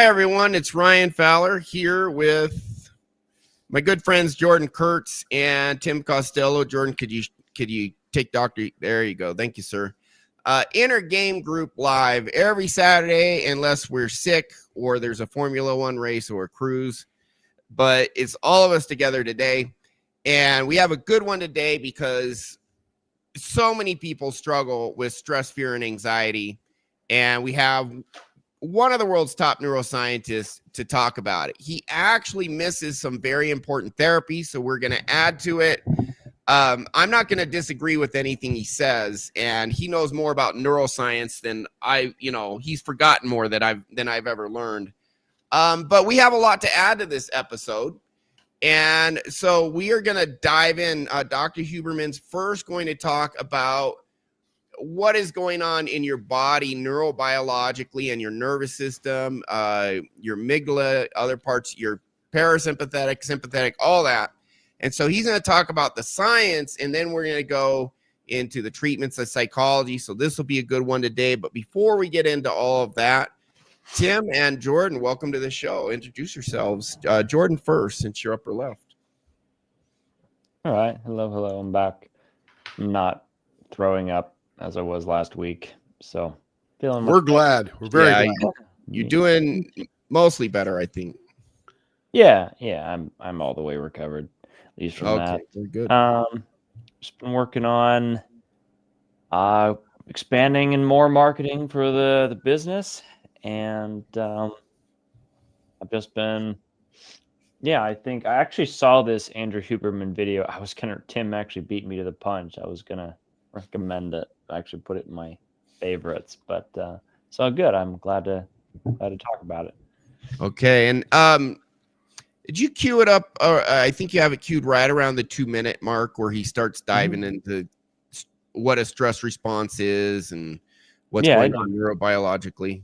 everyone, it's Ryan Fowler here with my good friends Jordan Kurtz and Tim Costello. Jordan, could you take Dr. There you go. Thank you, sir. Inner Game Group live every Saturday unless we're sick or there's a Formula One race or a cruise. But it's all of us together today. And we have a good one today because so many people struggle with stress, fear, and anxiety. And we have one of the world's top neuroscientists to talk about it. He actually misses some very important therapies, so we're going to add to it. I'm not going to disagree with anything he says, and he knows more about neuroscience than he's forgotten more than I've ever learned. But we have a lot to add to this episode. And so we are going to dive in. Dr. Huberman's first going to talk about what is going on in your body neurobiologically and your nervous system, your amygdala, other parts, your parasympathetic, sympathetic, all that. And so he's going to talk about the science, and then we're going to go into the treatments of psychology. So this will be a good one today. But before we get into all of that, Tim and Jordan, welcome to the show. Introduce yourselves. Jordan first, since you're upper left. All right. Hello. I'm back. I'm not throwing up as I was last week. So feeling we're glad. We're very glad. You're doing mostly better, I think. Yeah. I'm all the way recovered, at least from that. Very good. Just been working on expanding and more marketing for the business. And I've just been, I think I actually saw this Andrew Huberman video. Tim actually beat me to the punch. I was going to recommend it. I actually put it in my favorites, but so good. I'm glad to talk about it. Okay. And did you cue it up? I think you have it queued right around the 2-minute mark where he starts diving into what a stress response is and what's going on neurobiologically.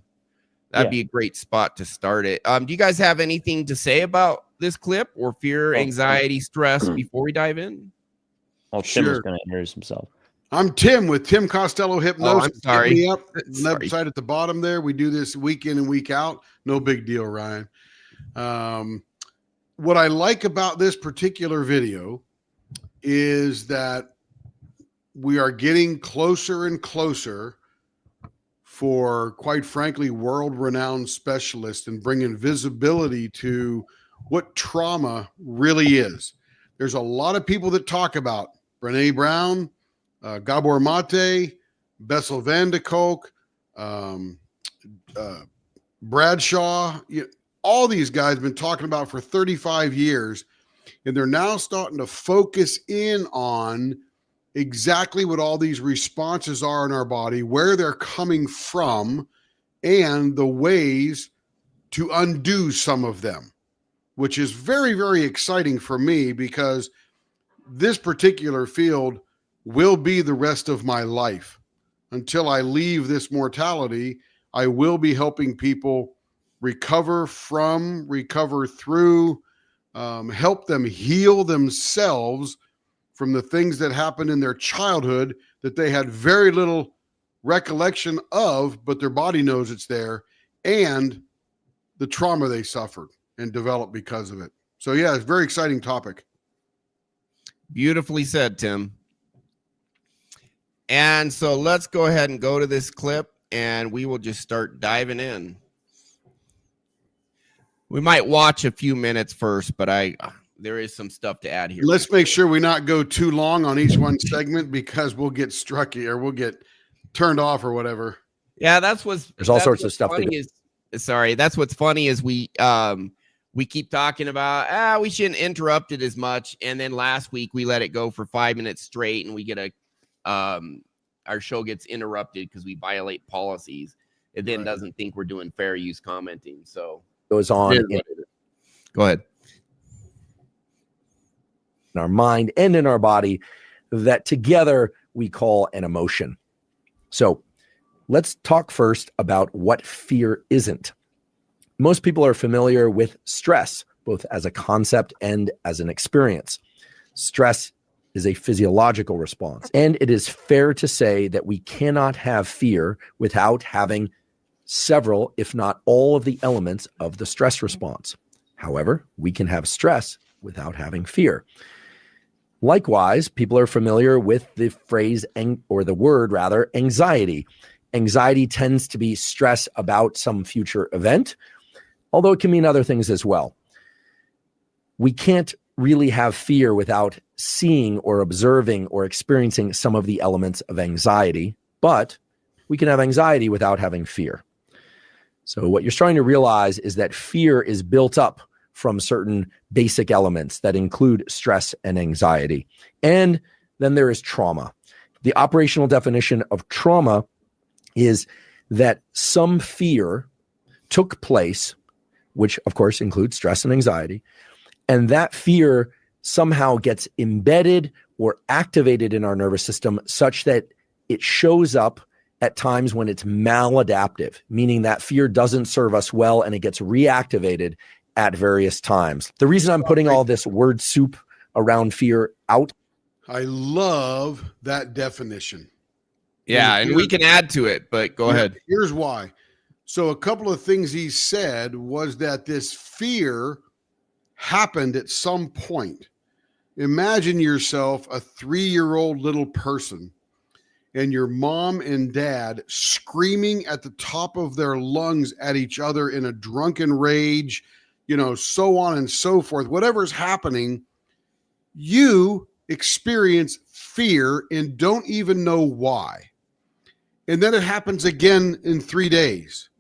That'd be a great spot to start it. Do you guys have anything to say about this clip or fear, anxiety, stress before we dive in? Well, Tim is going to introduce himself. I'm Tim with Tim Costello Hypnosis. I'm sorry. Hit me up. Left side at the bottom there. We do this week in and week out. No big deal, Ryan. What I like about this particular video is that we are getting closer and closer for, quite frankly, world-renowned specialists and bringing visibility to what trauma really is. There's a lot of people that talk about Brené Brown, Gabor Mate, Bessel van de Kolk, Bradshaw. All these guys have been talking about for 35 years, and they're now starting to focus in on exactly what all these responses are in our body, where they're coming from, and the ways to undo some of them, which is very, very exciting for me because this particular field will be the rest of my life. Until I leave this mortality, I will be helping people recover from, recover through, help them heal themselves from the things that happened in their childhood that they had very little recollection of, but their body knows it's there, and the trauma they suffered and developed because of it. So yeah, it's a very exciting topic. Beautifully said, Tim. And so let's go ahead and go to this clip, and we will just start diving in. We might watch a few minutes first, but there is some stuff to add here. Let's make sure we not go too long on each one segment because we'll get struck or we'll get turned off or whatever. Yeah, there's all sorts of stuff. That's what's funny is we keep talking about we shouldn't interrupt it as much, and then last week we let it go for 5 minutes straight, and we get our show gets interrupted because we violate policies. It then doesn't think we're doing fair use commenting. So goes on. Go ahead. In our mind and in our body that together we call an emotion. So let's talk first about what fear isn't. Most people are familiar with stress, both as a concept and as an experience. Stress is a physiological response, and it is fair to say that we cannot have fear without having several, if not all, of the elements of the stress response. However, we can have stress without having fear. Likewise, people are familiar with the phrase, or the word rather, anxiety. Anxiety tends to be stress about some future event, although it can mean other things as well. We can't really have fear without seeing or observing or experiencing some of the elements of anxiety, but we can have anxiety without having fear. So what you're starting to realize is that fear is built up from certain basic elements that include stress and anxiety. And then there is trauma. The operational definition of trauma is that some fear took place, which of course includes stress and anxiety, and that fear somehow gets embedded or activated in our nervous system such that it shows up at times when it's maladaptive, meaning that fear doesn't serve us well and it gets reactivated at various times. The reason I'm putting all this word soup around fear out. I love that definition. Yeah, and we can add to it, but go ahead. Here's why. So a couple of things he said was that this fear happened at some point. Imagine yourself a 3-year-old little person and your mom and dad screaming at the top of their lungs at each other in a drunken rage, so on and so forth. Whatever's happening, you experience fear and don't even know why. And then it happens again in 3 days.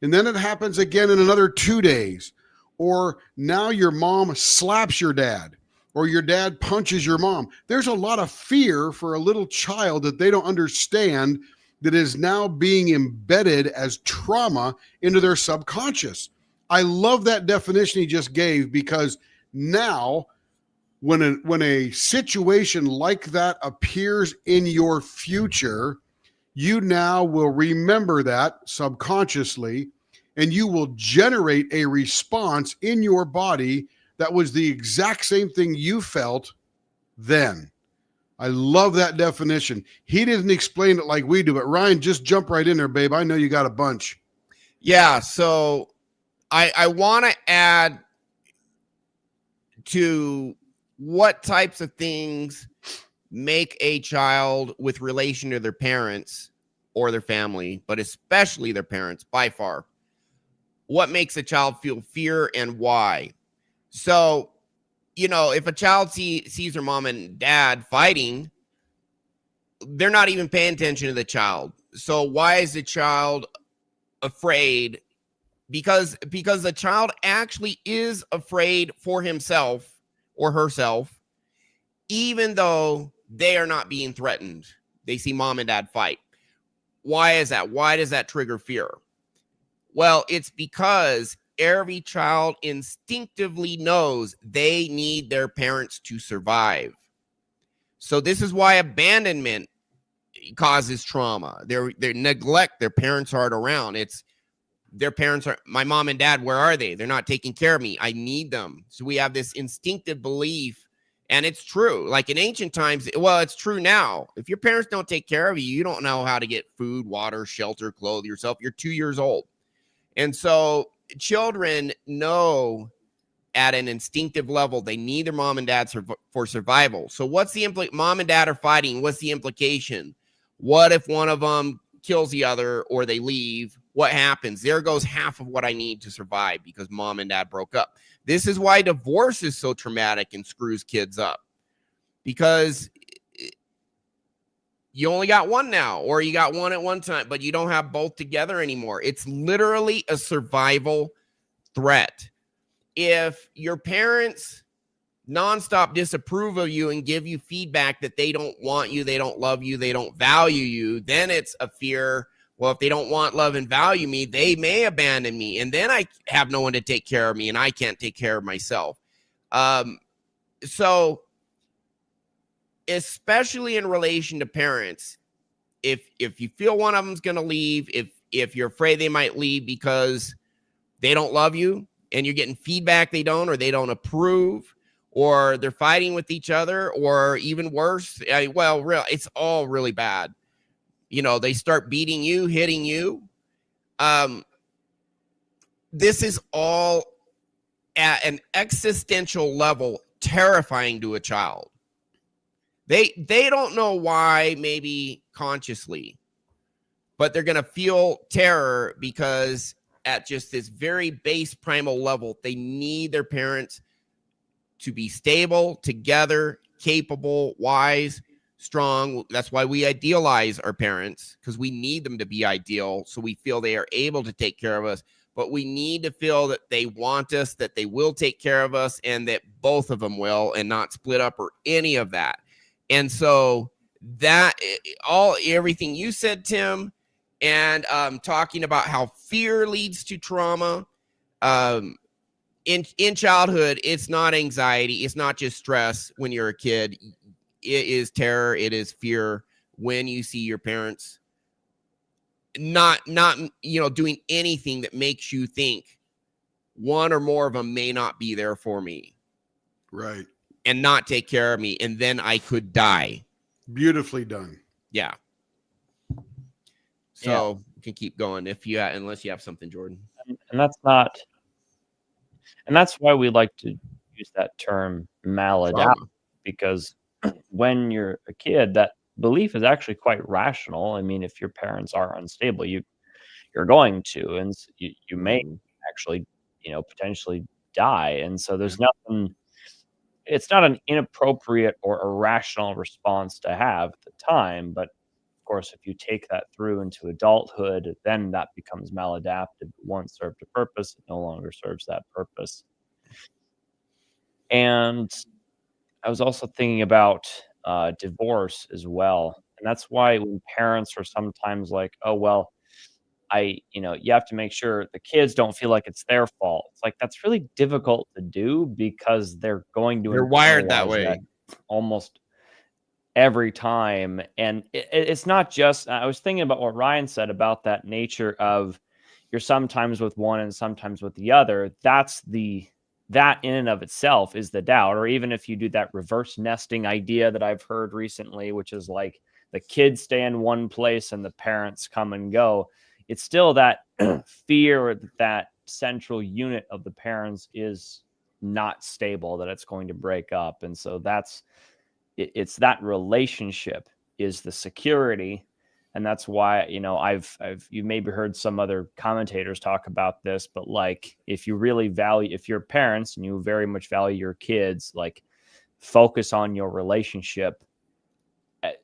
And then it happens again in another 2 days. Or now your mom slaps your dad, or your dad punches your mom. There's a lot of fear for a little child that they don't understand, that is now being embedded as trauma into their subconscious. I love that definition he just gave, because now when a situation like that appears in your future, you now will remember that subconsciously, and you will generate a response in your body that was the exact same thing you felt then. I love that definition. He didn't explain it like we do, but Ryan, just jump right in there, babe. I know you got a bunch. Yeah, so I want to add to what types of things make a child with relation to their parents or their family, but especially their parents by far. What makes a child feel fear and why? So, if a child sees their mom and dad fighting, they're not even paying attention to the child. So why is the child afraid? Because the child actually is afraid for himself or herself, even though they are not being threatened. They see mom and dad fight. Why is that? Why does that trigger fear? Well, it's because every child instinctively knows they need their parents to survive. So this is why abandonment causes trauma. They neglect, their parents aren't around. It's their parents are, my mom and dad, where are they? They're not taking care of me. I need them. So we have this instinctive belief, and it's true. Like in ancient times, well, it's true now. If your parents don't take care of you, you don't know how to get food, water, shelter, clothe yourself. You're 2 years old. And so children know at an instinctive level, they need their mom and dad for survival. So what's the mom and dad are fighting? What's the implication? What if one of them kills the other or they leave? What happens? There goes half of what I need to survive because mom and dad broke up. This is why divorce is so traumatic and screws kids up, because you only got one now, or you got one at one time, but you don't have both together anymore. It's literally a survival threat. If your parents nonstop disapprove of you and give you feedback that they don't want you, they don't love you, they don't value you, then it's a fear. Well, if they don't want, love, and value me, they may abandon me. And then I have no one to take care of me, and I can't take care of myself. So especially in relation to parents, if you feel one of them's going to leave, if you're afraid they might leave because they don't love you and you're getting feedback they don't, or they don't approve, or they're fighting with each other, or even worse, it's all really bad. They start beating you, hitting you. This is all at an existential level terrifying to a child. They don't know why, maybe consciously, but they're going to feel terror because at just this very base primal level, they need their parents to be stable, together, capable, wise, strong. That's why we idealize our parents, because we need them to be ideal. So we feel they are able to take care of us, but we need to feel that they want us, that they will take care of us, and that both of them will, and not split up or any of that. And so that everything you said, Tim, and talking about how fear leads to trauma. In childhood, it's not anxiety. It's not just stress when you're a kid. It is terror. It is fear when you see your parents not doing anything that makes you think one or more of them may not be there for me. Right. And not take care of me, and then I could die. Beautifully done. Yeah. So you can keep going unless you have something, Jordan. And that's why we like to use that term maladaptive, because when you're a kid, that belief is actually quite rational. I mean, if your parents are unstable, you're going to, and you may actually, potentially die. And so there's nothing. It's not an inappropriate or irrational response to have at the time, but of course, if you take that through into adulthood, then that becomes maladaptive. It once served a purpose, it no longer serves that purpose. And I was also thinking about divorce as well. And that's why when parents are sometimes like, oh, well, you have to make sure the kids don't feel like it's their fault. It's like, that's really difficult to do because they're wired that way almost every time. And it's not just, I was thinking about what Ryan said about that nature of you're sometimes with one and sometimes with the other. That in and of itself is the doubt. Or even if you do that reverse nesting idea that I've heard recently, which is like the kids stay in one place and the parents come and go. It's still that fear that central unit of the parents is not stable, that it's going to break up. And so it's that relationship is the security. And that's why, you've maybe heard some other commentators talk about this, but like, if you're parents and you very much value your kids, like focus on your relationship.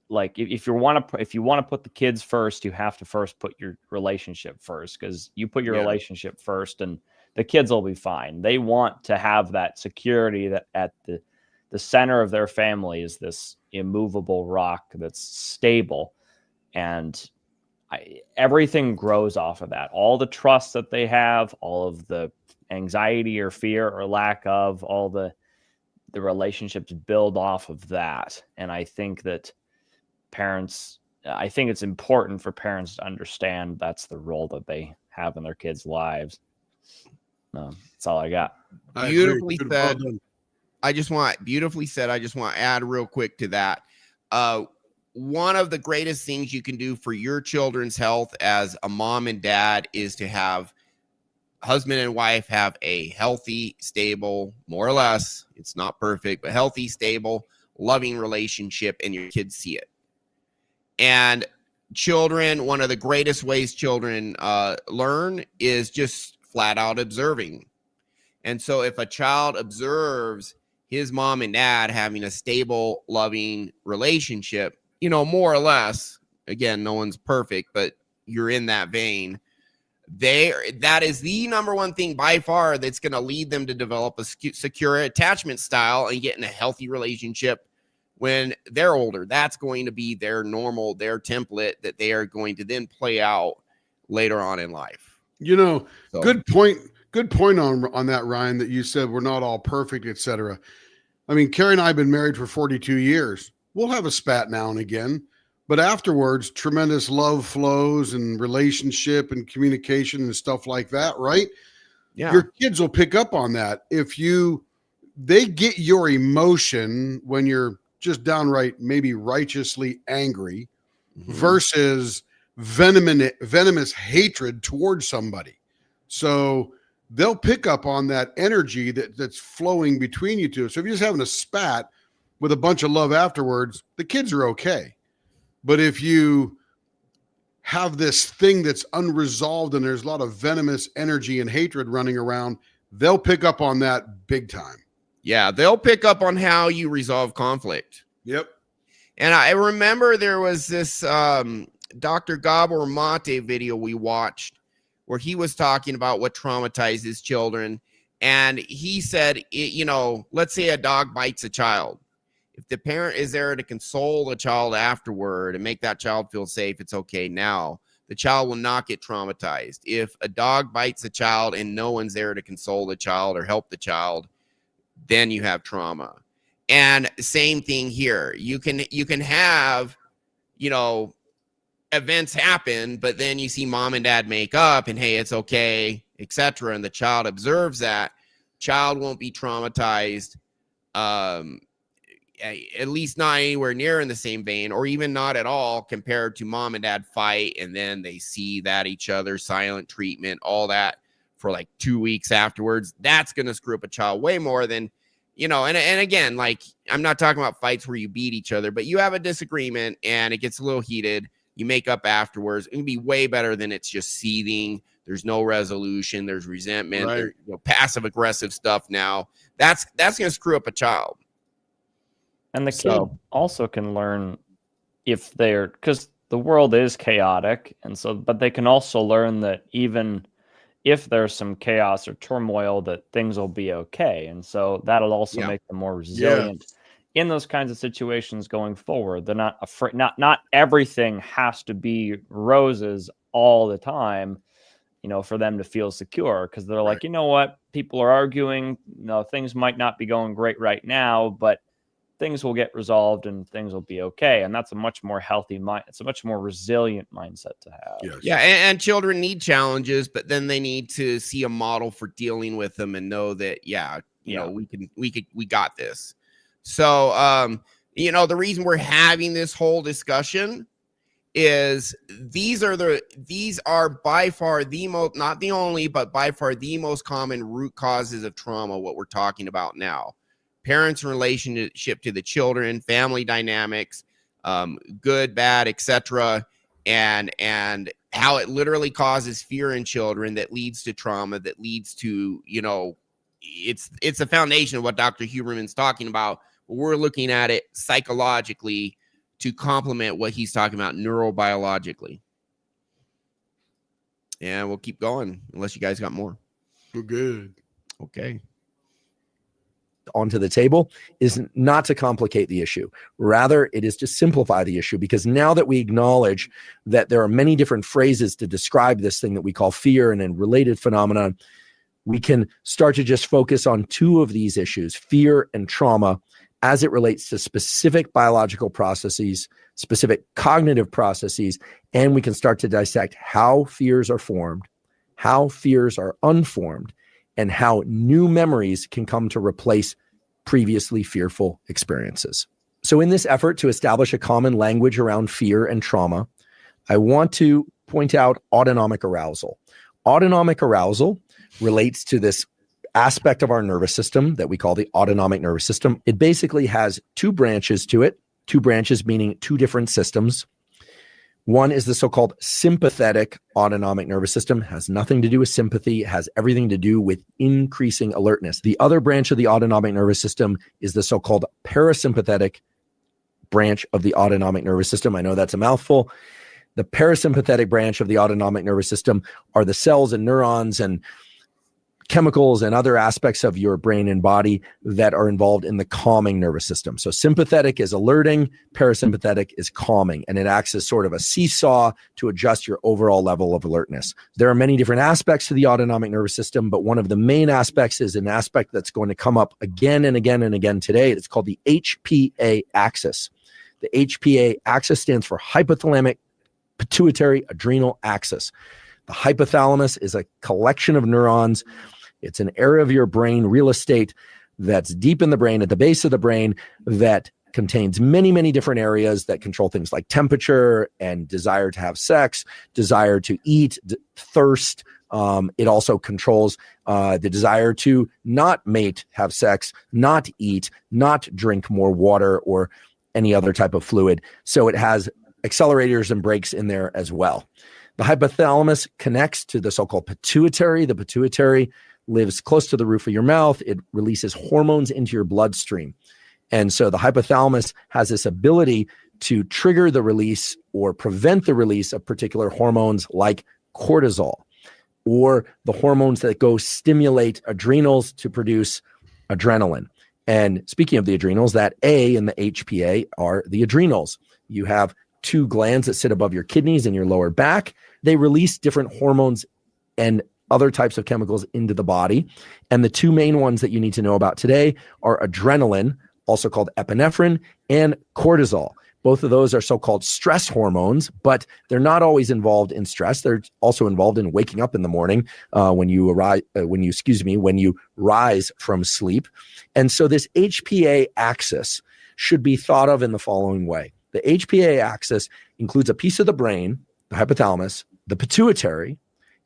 Like if you want to put the kids first, you have to first put your relationship first, because you put your relationship first and the kids will be fine. They want to have that security that at the center of their family is this immovable rock that's stable. And everything grows off of that. All the trust that they have, all of the anxiety or fear or lack of, all the relationships build off of that. And I think that I think it's important for parents to understand that's the role that they have in their kids' lives. That's all I got. Beautifully said. I just want to add real quick to that. One of the greatest things you can do for your children's health as a mom and dad is to have husband and wife have a healthy, stable, more or less, it's not perfect, but healthy, stable, loving relationship, and your kids see it. And children, one of the greatest ways children learn is just flat out observing. And so if a child observes his mom and dad having a stable, loving relationship, more or less, again, no one's perfect, but you're in that vein, that is the number one thing by far that's going to lead them to develop a secure attachment style and get in a healthy relationship when they're older. That's going to be their template that they are going to then play out later on in life. Good point on that, Ryan, that you said we're not all perfect, etc. I mean, Carrie and I have been married for 42 years. We'll have a spat now and again, but afterwards, tremendous love flows and relationship and communication and stuff like that, right? Yeah. Your kids will pick up on that. They get your emotion when you're just downright maybe righteously angry versus venomous hatred towards somebody. So they'll pick up on that energy that's flowing between you two. So if you're just having a spat with a bunch of love afterwards, the kids are okay. But if you have this thing that's unresolved and there's a lot of venomous energy and hatred running around, they'll pick up on that big time. Yeah, they'll pick up on how you resolve conflict. Yep. And I remember there was this Dr. Gabor Mate video we watched where he was talking about what traumatizes children. And he said, let's say a dog bites a child. If the parent is there to console the child afterward and make that child feel safe, it's okay now, the child will not get traumatized. If a dog bites a child and no one's there to console the child or help the child, then you have trauma. And same thing here. You can have, events happen, but then you see mom and dad make up and, hey, it's okay, etc. And the child observes that. Child won't be traumatized, at least not anywhere near in the same vein, or even not at all, compared to mom and dad fight and then they see that each other, silent treatment, all that for like 2 weeks afterwards. That's going to screw up a child way more than, and again, like, I'm not talking about fights where you beat each other, but you have a disagreement and it gets a little heated. You make up afterwards. It can be way better than it's just seething. There's no resolution. There's resentment. Right. There's passive aggressive stuff now. That's going to screw up a child. And the kid also can learn because the world is chaotic. And so, but they can also learn that even if there's some chaos or turmoil, that things will be okay. And so that'll also make them more resilient in those kinds of situations going forward. They're not afraid. Not everything has to be roses all the time, for them to feel secure, because they're like, you know what, people are arguing, things might not be going great right now, but things will get resolved and things will be okay. And that's a much more healthy mind. It's a much more resilient mindset to have. Yes. Yeah. And children need challenges, but then they need to see a model for dealing with them and know that, we got this. So, the reason we're having this whole discussion is these are by far the most, not the only, but by far the most common root causes of trauma, what we're talking about now. Parents' relationship to the children, family dynamics, good, bad, etc., and how it literally causes fear in children that leads to trauma, that leads to, it's the foundation of what Dr. Huberman's talking about. But we're looking at it psychologically to complement what he's talking about neurobiologically. And we'll keep going unless you guys got more. We're good. Okay. Onto the table is not to complicate the issue. Rather, it is to simplify the issue, because now that we acknowledge that there are many different phrases to describe this thing that we call fear and then related phenomenon, we can start to just focus on two of these issues, fear and trauma, as it relates to specific biological processes, specific cognitive processes, and we can start to dissect how fears are formed, how fears are unformed, and how new memories can come to replace previously fearful experiences. So in this effort to establish a common language around fear and trauma, I want to point out autonomic arousal. Autonomic arousal relates to this aspect of our nervous system that we call the autonomic nervous system. It basically has two branches to it, two branches meaning two different systems. One is the so-called sympathetic autonomic nervous system. It has nothing to do with sympathy. It has everything to do with increasing alertness. The other branch of the autonomic nervous system is the so-called parasympathetic branch of the autonomic nervous system. I know that's a mouthful. The parasympathetic branch of the autonomic nervous system are the cells and neurons and chemicals and other aspects of your brain and body that are involved in the calming nervous system. So sympathetic is alerting, parasympathetic is calming, and it acts as sort of a seesaw to adjust your overall level of alertness. There are many different aspects to the autonomic nervous system, but one of the main aspects is an aspect that's going to come up again and again and again today. It's called the HPA axis. The HPA axis stands for hypothalamic pituitary adrenal axis. The hypothalamus is a collection of neurons. It's an area of your brain, real estate, that's deep in the brain, at the base of the brain, that contains many, many different areas that control things like temperature and desire to have sex, desire to eat, thirst. It also controls the desire to not mate, have sex, not eat, not drink more water or any other type of fluid. So it has accelerators and brakes in there as well. The hypothalamus connects to the so-called pituitary. The pituitary lives close to the roof of your mouth. It releases hormones into your bloodstream. And so the hypothalamus has this ability to trigger the release or prevent the release of particular hormones like cortisol, or the hormones that go stimulate adrenals to produce adrenaline. And speaking of the adrenals, that A in the HPA are the adrenals. You have two glands that sit above your kidneys and your lower back. They release different hormones and other types of chemicals into the body. And the two main ones that you need to know about today are adrenaline, also called epinephrine, and cortisol. Both of those are so-called stress hormones, but they're not always involved in stress. They're also involved in waking up in the morning when you rise from sleep. And so this HPA axis should be thought of in the following way. The HPA axis includes a piece of the brain, the hypothalamus, the pituitary,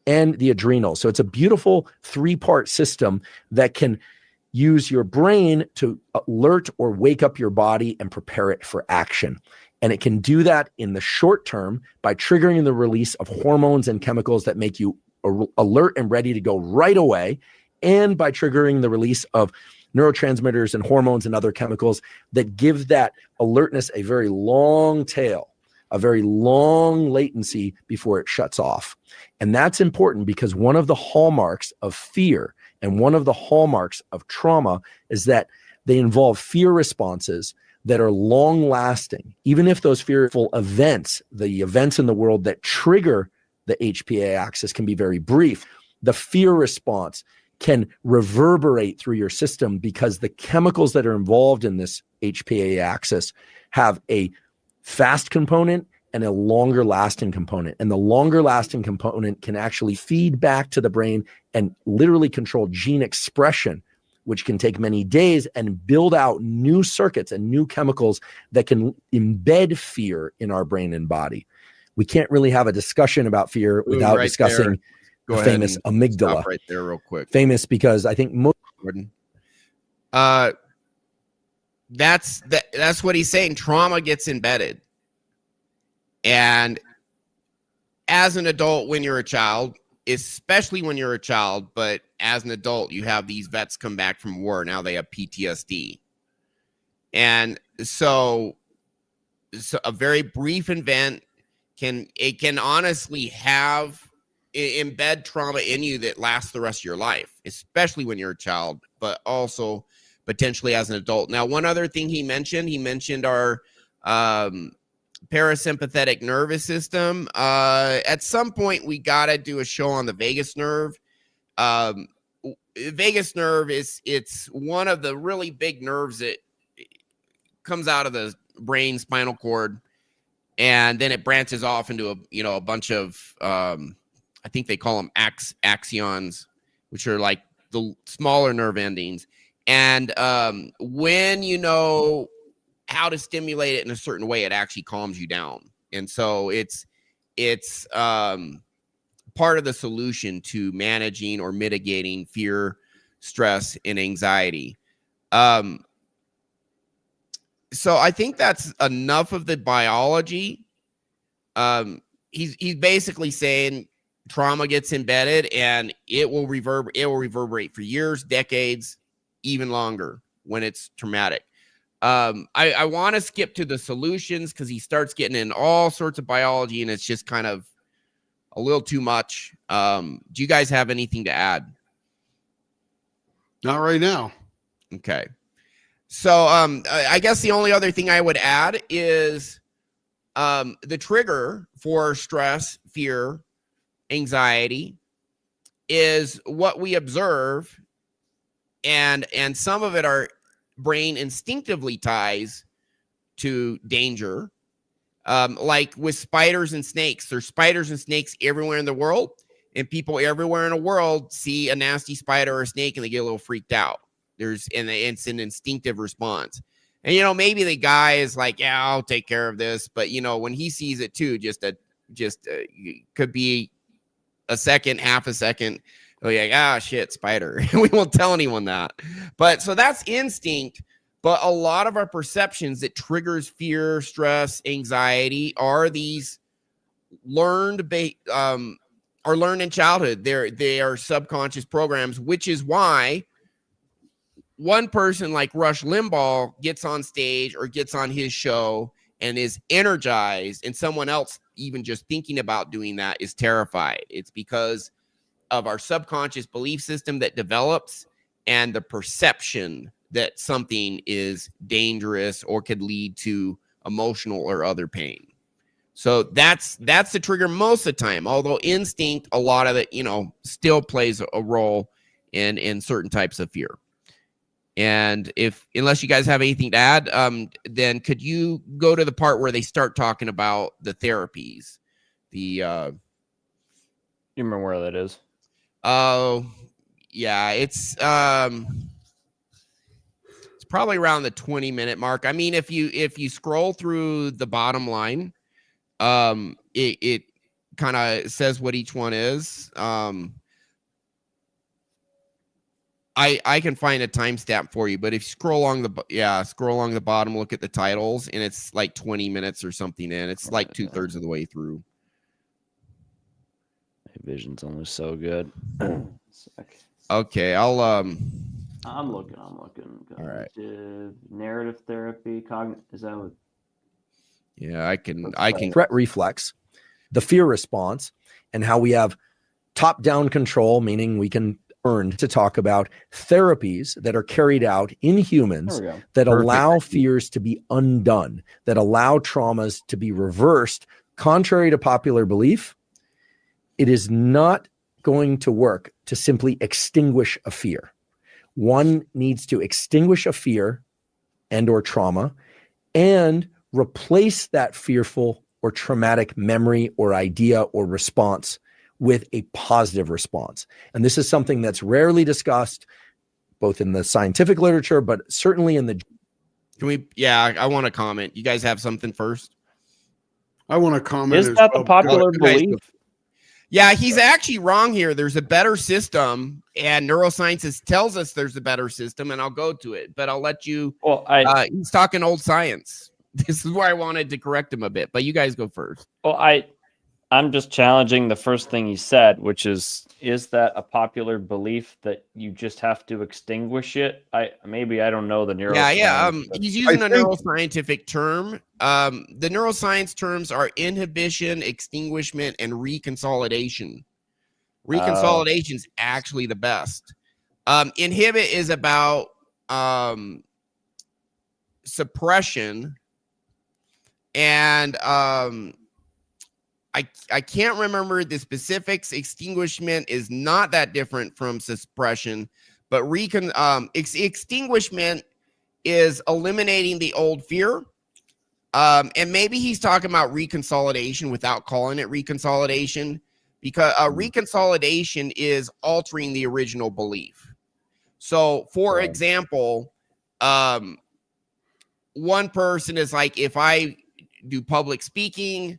and the adrenals. So it's a beautiful three-part system that can use your brain to alert or wake up your body and prepare it for action. And it can do that in the short term by triggering the release of hormones and chemicals that make you alert and ready to go right away, and by triggering the release of neurotransmitters and hormones and other chemicals that give that alertness a very long tail, a very long latency before it shuts off. And that's important because one of the hallmarks of fear and one of the hallmarks of trauma is that they involve fear responses that are long lasting. Even if those fearful events, the events in the world that trigger the HPA axis, can be very brief, the fear response can reverberate through your system because the chemicals that are involved in this HPA axis have a fast component and a longer lasting component. And the longer lasting component can actually feed back to the brain and literally control gene expression, which can take many days and build out new circuits and new chemicals that can embed fear in our brain and body. We can't really have a discussion about fear without discussing the famous amygdala. Stop right there real quick. Famous because I think most that's what he's saying. Trauma gets embedded. And as an adult, when you're a child, especially when you're a child, but as an adult, you have these vets come back from war. Now they have PTSD. And so a very brief event can honestly embed trauma in you that lasts the rest of your life, especially when you're a child, but also potentially as an adult. Now, one other thing he mentioned our parasympathetic nervous system. At some point, we got to do a show on the vagus nerve. Vagus nerve it's one of the really big nerves that comes out of the brain spinal cord, and then it branches off into a bunch of I think they call them axons, which are like the smaller nerve endings. And when you know how to stimulate it in a certain way, it actually calms you down. And so it's part of the solution to managing or mitigating fear, stress, and anxiety. So I think that's enough of the biology. He's basically saying trauma gets embedded and it will reverberate for years, decades, even longer when it's traumatic. I want to skip to the solutions because he starts getting in all sorts of biology and it's just kind of a little too much. Do you guys have anything to add? Not right now. Okay. So I guess the only other thing I would add is the trigger for stress, fear, anxiety is what we observe, and some of it our brain instinctively ties to danger. Like with spiders and snakes, there's spiders and snakes everywhere in the world, and people everywhere in the world see a nasty spider or a snake and they get a little freaked out. It's an instinctive response. And, you know, maybe the guy is like, yeah, I'll take care of this. But, you know, when he sees it too, could be a second, half a second. Like, ah, shit, spider. We won't tell anyone that. But so that's instinct. But a lot of our perceptions that triggers fear, stress, anxiety are these learned in childhood. They are subconscious programs, which is why one person like Rush Limbaugh gets on stage or gets on his show and is energized, and someone else even just thinking about doing that is terrified. It's because of our subconscious belief system that develops and the perception that something is dangerous or could lead to emotional or other pain. So that's the trigger most of the time, although instinct, a lot of it, you know, still plays a role in certain types of fear. And unless you guys have anything to add, then could you go to the part where they start talking about the therapies? You remember where that is? Oh, yeah, it's probably around the 20-minute mark. I mean, if you scroll through the bottom line, it kind of says what each one is. I can find a timestamp for you, but if you scroll along the bottom, look at the titles, and it's like 20 minutes or something in. It's like 2/3 of the way through. My vision's only so good. Okay, I'll I'm looking. All right. Narrative therapy, is that what? Yeah, I can threat reflex, the fear response, and how we have top-down control, meaning we can earn to talk about therapies that are carried out in humans that allow fears to be undone, that allow traumas to be reversed. Contrary to popular belief, it is not going to work to simply extinguish a fear. One needs to extinguish a fear and or trauma and replace that fearful or traumatic memory or idea or response with a positive response. And this is something that's rarely discussed, both in the scientific literature, but certainly in the... I want to comment. You guys have something first? I want to comment. Is that the popular belief? Yeah, he's actually wrong here. There's a better system, and neuroscience tells us there's a better system, and I'll go to it, but I'll let you... Well, he's talking old science. This is where I wanted to correct him a bit, but you guys go first. Well, I'm just challenging the first thing he said, which is that a popular belief that you just have to extinguish it? I don't know the neuroscience. Yeah. He's using a neuroscientific term. The neuroscience terms are inhibition, extinguishment, and reconsolidation. Reconsolidation is actually the best. Inhibit is about suppression, and I can't remember the specifics. Extinguishment is not that different from suppression, but extinguishment is eliminating the old fear. And maybe he's talking about reconsolidation without calling it reconsolidation, because reconsolidation is altering the original belief. So, for example, one person is like, if I do public speaking,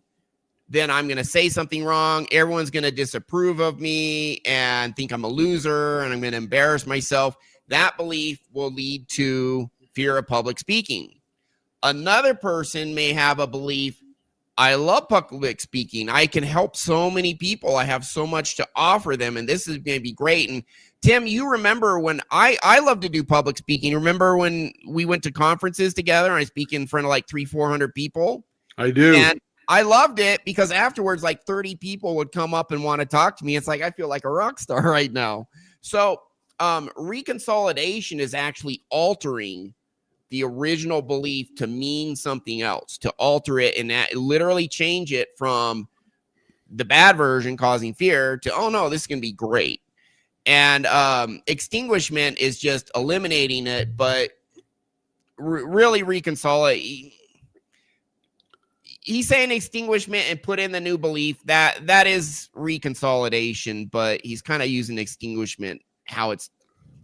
then I'm going to say something wrong. Everyone's going to disapprove of me and think I'm a loser, and I'm going to embarrass myself. That belief will lead to fear of public speaking. Another person may have a belief, I love public speaking. I can help so many people. I have so much to offer them, and this is going to be great. And Tim, you remember when I love to do public speaking. Remember when we went to conferences together and I speak in front of like 300-400 people? I do. And I loved it because afterwards, like 30 people would come up and want to talk to me. It's like, I feel like a rock star right now. So reconsolidation is actually altering the original belief to mean something else, to alter it and literally change it from the bad version causing fear to, oh no, this is going to be great. And extinguishment is just eliminating it, but really reconsolidate. He's saying extinguishment and put in the new belief. That is reconsolidation, but he's kind of using extinguishment how it's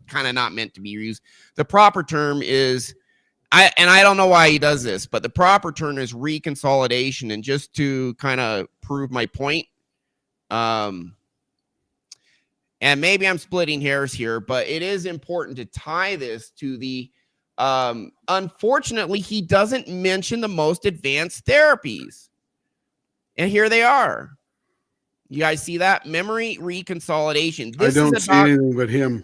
kind of not meant to be used. The proper term is I don't know why he does this, but the proper term is reconsolidation. And just to kind of prove my point, and maybe I'm splitting hairs here, but it is important to tie this to the, unfortunately, he doesn't mention the most advanced therapies. And here they are. You guys see that? Memory reconsolidation. I don't see anything but him.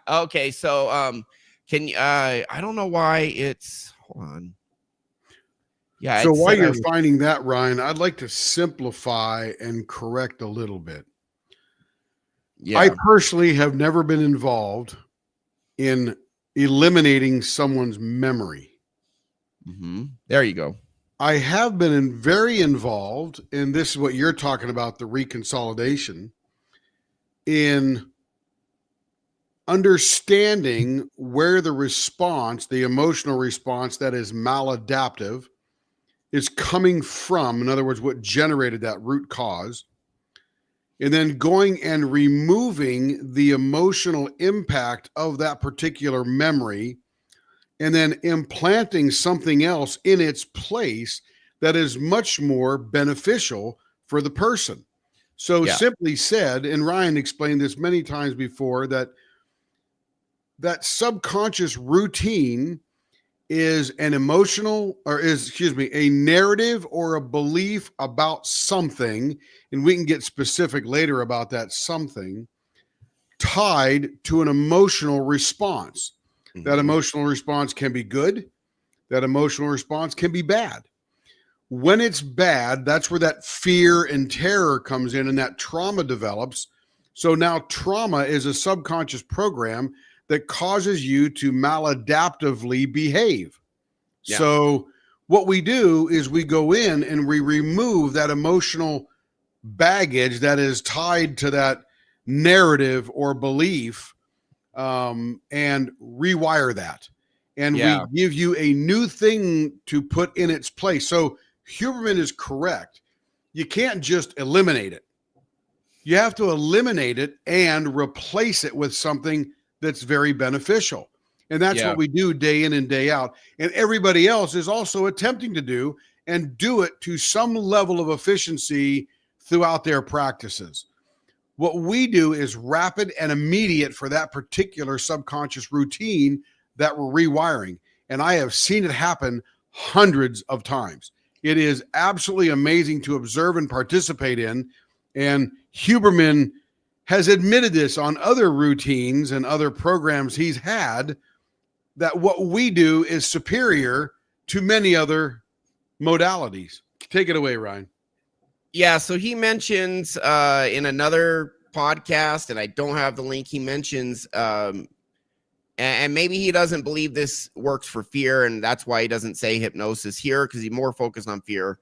Okay. So, can you, I don't know why it's, hold on. Yeah. So while you're finding that, Ryan, I'd like to simplify and correct a little bit. Yeah. I personally have never been involved in eliminating someone's memory. There you go. I have been very involved, and this is what you're talking about, the reconsolidation, in understanding where the response, the emotional response that is maladaptive, is coming from. In other words, what generated that root cause. And then going and removing the emotional impact of that particular memory, and then implanting something else in its place that is much more beneficial for the person. So simply said, and Ryan explained this many times before, that subconscious routine is an emotional, or is, excuse me, a narrative or a belief about something, and we can get specific later about that something, tied to an emotional response. That emotional response can be good. That emotional response can be bad. When it's bad, that's where that fear and terror comes in, and that trauma develops. So now trauma is a subconscious program that causes you to maladaptively behave. Yeah. So what we do is we go in and we remove that emotional baggage that is tied to that narrative or belief, and rewire that. And we give you a new thing to put in its place. So Huberman is correct. You can't just eliminate it. You have to eliminate it and replace it with something that's very beneficial. And that's what we do day in and day out. And everybody else is also attempting to do, and do it to some level of efficiency throughout their practices. What we do is rapid and immediate for that particular subconscious routine that we're rewiring. And I have seen it happen hundreds of times. It is absolutely amazing to observe and participate in. And Huberman has admitted this on other routines and other programs he's had, that what we do is superior to many other modalities. Take it away, Ryan. Yeah, so he mentions in another podcast, and I don't have the link, he mentions, and maybe he doesn't believe this works for fear, and that's why he doesn't say hypnosis here, because he's more focused on fear.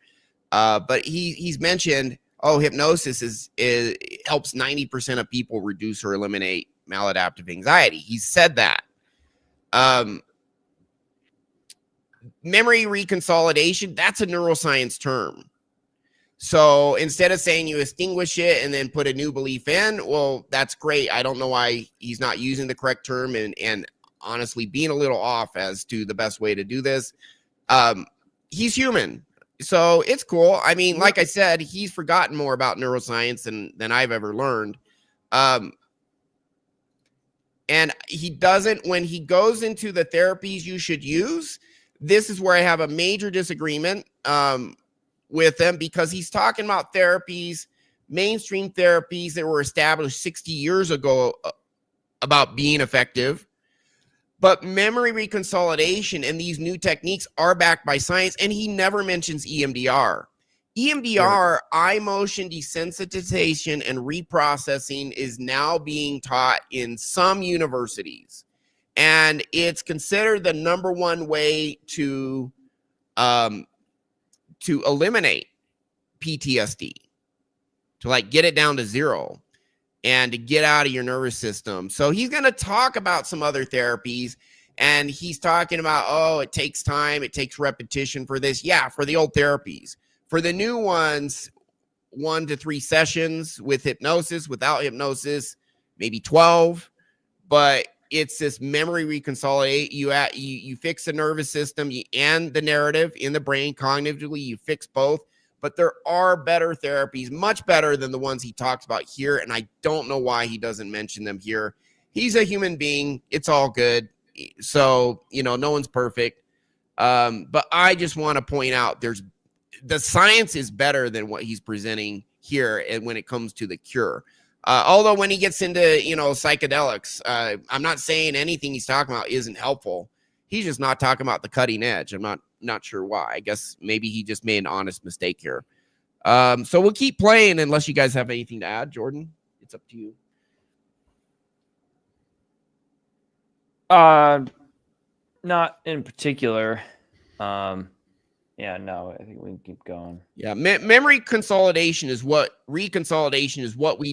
But he's mentioned, hypnosis is helps 90% of people reduce or eliminate maladaptive anxiety. He said that. Memory reconsolidation, that's a neuroscience term. So instead of saying you extinguish it and then put a new belief in, well, that's great. I don't know why he's not using the correct term, and honestly being a little off as to the best way to do this. He's human, so it's cool. I mean, like I said, he's forgotten more about neuroscience than I've ever learned. And he doesn't, when he goes into the therapies you should use, this is where I have a major disagreement with him, because he's talking about therapies, mainstream therapies that were established 60 years ago about being effective. But memory reconsolidation and these new techniques are backed by science, and he never mentions EMDR. EMDR, eye motion desensitization and reprocessing, is now being taught in some universities, and it's considered the #1 way to eliminate PTSD, to like get it down to 0 and to get out of your nervous system. So he's going to talk about some other therapies, and he's talking about, it takes time, it takes repetition for this. Yeah, for the old therapies. For the new ones, 1 to 3 sessions with hypnosis, without hypnosis, maybe 12. But it's this memory reconsolidate. You fix the nervous system and the narrative in the brain cognitively. You fix both. But there are better therapies, much better than the ones he talks about here. And I don't know why he doesn't mention them here. He's a human being. It's all good. So, no one's perfect. But I just want to point out the science is better than what he's presenting here. And when it comes to the cure, although when he gets into, psychedelics, I'm not saying anything he's talking about isn't helpful. He's just not talking about the cutting edge. I'm not sure why. I guess maybe he just made an honest mistake here. So we'll keep playing unless you guys have anything to add. Jordan, it's up to you. Not in particular. Yeah, no, I think we can keep going. Yeah, memory consolidation is what we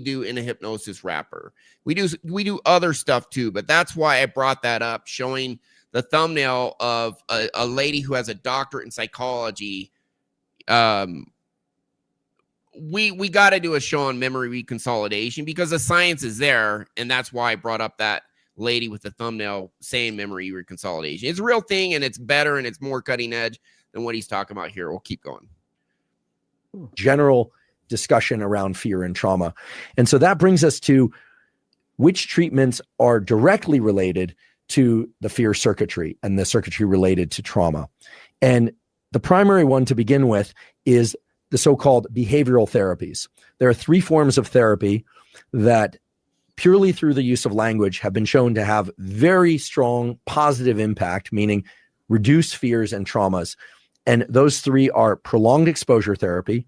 do in a hypnosis wrapper. We do other stuff too, but that's why I brought that up, showing the thumbnail of a lady who has a doctorate in psychology. We got to do a show on memory reconsolidation because the science is there, and that's why I brought up that lady with the thumbnail saying memory reconsolidation. It's a real thing, and it's better, and it's more cutting edge than what he's talking about here. We'll keep going. General discussion around fear and trauma. And so that brings us to which treatments are directly related to the fear circuitry and the circuitry related to trauma. And the primary one to begin with is the so-called behavioral therapies. There are 3 forms of therapy that purely through the use of language have been shown to have very strong positive impact, meaning reduce fears and traumas. And those 3 are prolonged exposure therapy,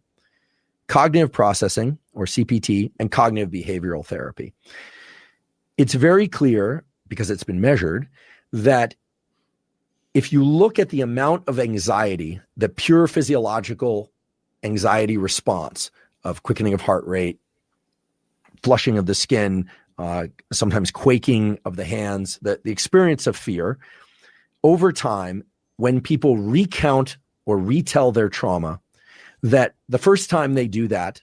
cognitive processing, or CPT, and cognitive behavioral therapy. It's very clear, because it's been measured, that if you look at the amount of anxiety, the pure physiological anxiety response of quickening of heart rate, flushing of the skin, sometimes quaking of the hands, the experience of fear, over time, when people recount or retell their trauma, that the first time they do that,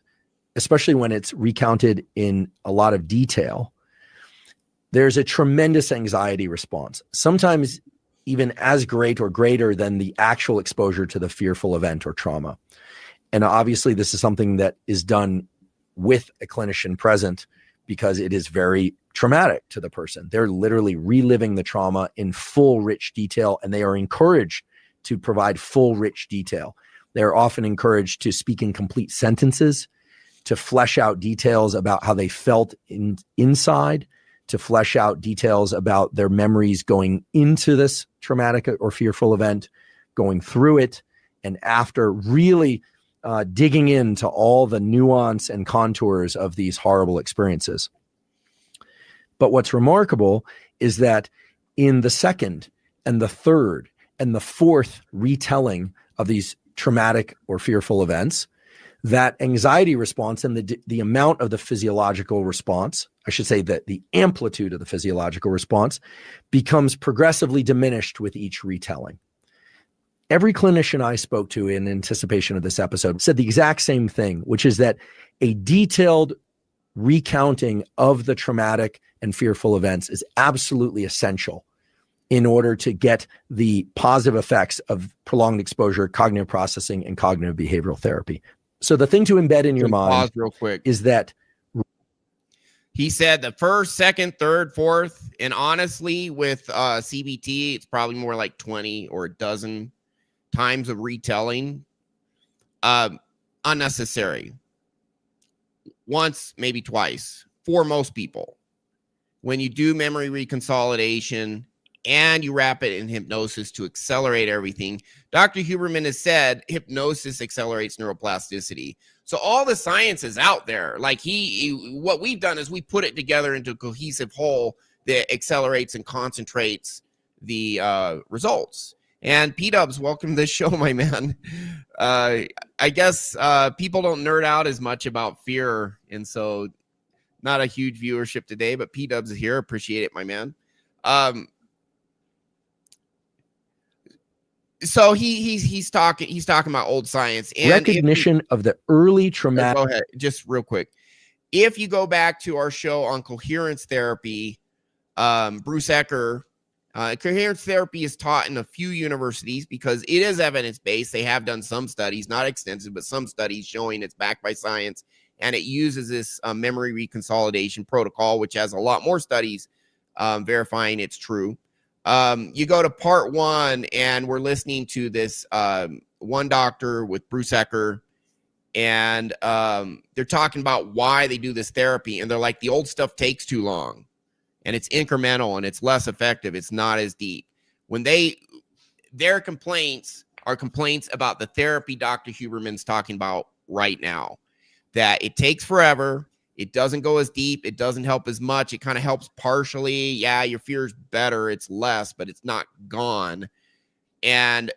especially when it's recounted in a lot of detail, there's a tremendous anxiety response, sometimes even as great or greater than the actual exposure to the fearful event or trauma. And obviously, this is something that is done with a clinician present because it is very traumatic to the person. They're literally reliving the trauma in full, rich detail, and they are encouraged to provide full, rich detail. They're often encouraged to speak in complete sentences, to flesh out details about how they felt inside, to flesh out details about their memories going into this traumatic or fearful event, going through it, and after, really digging into all the nuance and contours of these horrible experiences. But what's remarkable is that in the second and the third and the fourth retelling of these traumatic or fearful events, that anxiety response and the amount of the physiological response, I should say that the amplitude of the physiological response, becomes progressively diminished with each retelling. Every clinician I spoke to in anticipation of this episode said the exact same thing, which is that a detailed recounting of the traumatic and fearful events is absolutely essential in order to get the positive effects of prolonged exposure, cognitive processing, and cognitive behavioral therapy. So the thing to embed in your mind pause real quick is that he said the first, second, third, fourth, and honestly with CBT, it's probably more like 20 or a dozen times of retelling. Unnecessary. Once, maybe twice for most people. When you do memory reconsolidation and you wrap it in hypnosis to accelerate everything, Dr. Huberman has said hypnosis accelerates neuroplasticity. So all the science is out there. Like what we've done is we put it together into a cohesive whole that accelerates and concentrates the results. And P-Dubs, welcome to the show, my man. I guess people don't nerd out as much about fear, and so not a huge viewership today, but P-Dubs is here. Appreciate it, my man. So he's talking about old science and recognition of the early traumatic. Go ahead, just real quick. If you go back to our show on coherence therapy, Bruce Ecker. Coherence therapy is taught in a few universities because it is evidence-based. They have done some studies, not extensive, but some studies showing it's backed by science, and it uses this memory reconsolidation protocol, which has a lot more studies verifying it's true. You go to part 1, and we're listening to this one doctor with Bruce Ecker, and they're talking about why they do this therapy, and they're like, the old stuff takes too long, and it's incremental, and it's less effective. It's not as deep. When their complaints are complaints about the therapy Dr. Huberman's talking about right now, that it takes forever. It doesn't go as deep. It doesn't help as much. It kind of helps partially. Yeah, your fear is better. It's less, but it's not gone. And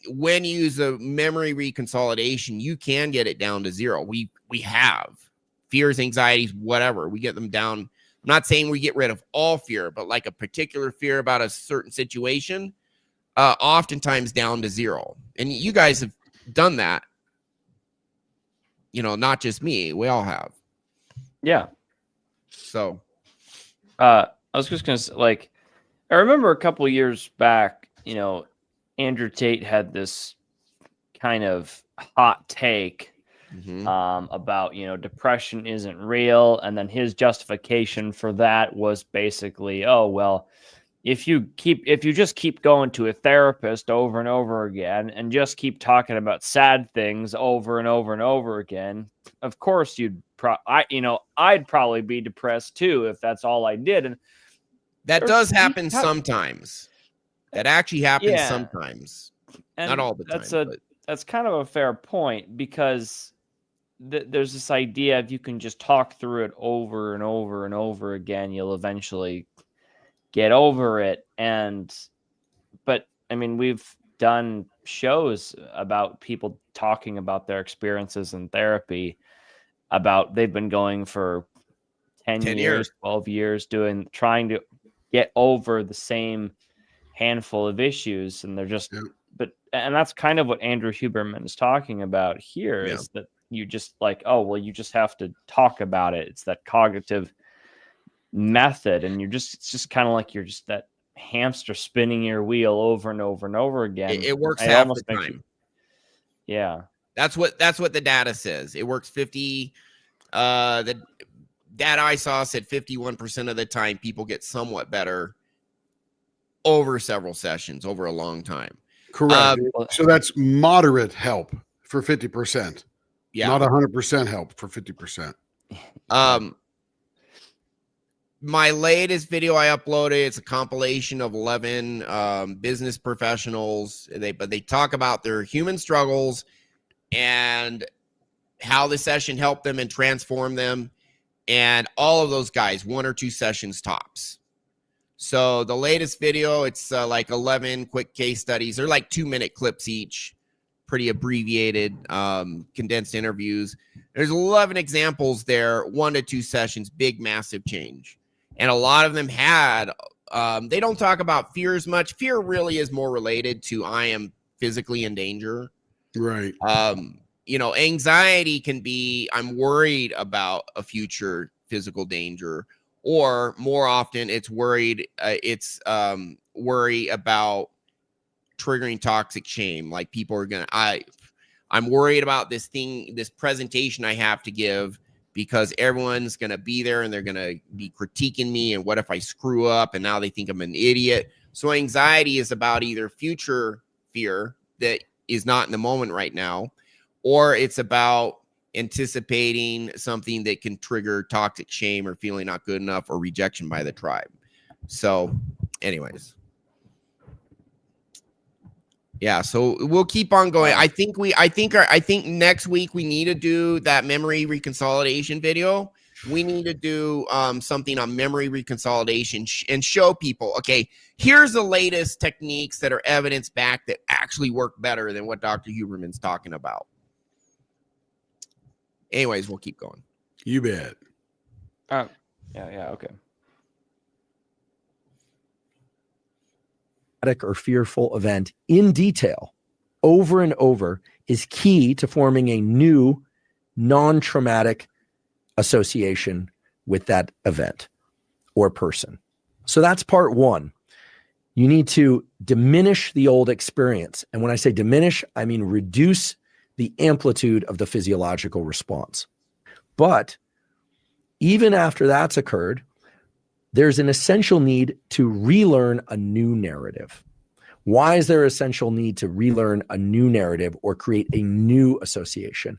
when you use a memory reconsolidation, you can get it down to 0. We have fears, anxieties, whatever. We get them down. I'm not saying we get rid of all fear, but like a particular fear about a certain situation, oftentimes down to 0. And you guys have done that. You know, not just me. We all have. Yeah. So, I was just gonna say, like, I remember a couple years back, you know, Andrew Tate had this kind of hot take about, you know, depression isn't real, and then his justification for that was basically, oh well, if you just keep going to a therapist over and over again and just keep talking about sad things over and over and over again, of course I'd probably be depressed too if that's all I did. And that does happen sometimes. That actually happens sometimes. And not all the time. That's kind of a fair point, because there's this idea if you can just talk through it over and over and over again, you'll eventually get over it. But I mean, we've done shows about people talking about their experiences in therapy, about they've been going for 10 years, 12 years trying to get over the same handful of issues, and they're just and that's kind of what Andrew Huberman is talking about here, is that you just like, oh well, you just have to talk about it. It's that cognitive method, and it's just kind of like you're just that hamster spinning your wheel over and over and over again. It works half the time. That's what the data says. It works 50. The data I saw said 51% of the time people get somewhat better over several sessions, over a long time. Correct. So that's moderate help for 50%. Yeah. Not 100% help for 50%. My latest video I uploaded, it's a compilation of 11 business professionals. But they talk about their human struggles and how the session helped them and transformed them. And all of those guys, 1 or 2 sessions tops. So the latest video, it's like 11 quick case studies. They're like 2-minute clips each, pretty abbreviated, condensed interviews. There's 11 examples there, 1 to 2 sessions, big, massive change. And a lot of them had, they don't talk about fear as much. Fear really is more related to I am physically in danger. Right. You know, anxiety can be I'm worried about a future physical danger, or more often it's worry about triggering toxic shame. Like people are I'm worried about this presentation I have to give because everyone's going to be there and they're going to be critiquing me. And what if I screw up and now they think I'm an idiot? So anxiety is about either future fear that is not in the moment right now, or it's about anticipating something that can trigger toxic shame or feeling not good enough or rejection by the tribe. So anyways. Yeah, so we'll keep on going. I think next week we need to do that memory reconsolidation video. We need to do something on memory reconsolidation and show people, okay, here's the latest techniques that are evidence backed that actually work better than what Dr. Huberman's talking about. Anyways, we'll keep going. You bet. Yeah, okay. Or fearful event in detail over and over is key to forming a new non-traumatic association with that event or person. So that's part one. You need to diminish the old experience. And when I say diminish, I mean reduce the amplitude of the physiological response. But even after that's occurred, there's an essential need to relearn a new narrative. Why is there an essential need to relearn a new narrative or create a new association?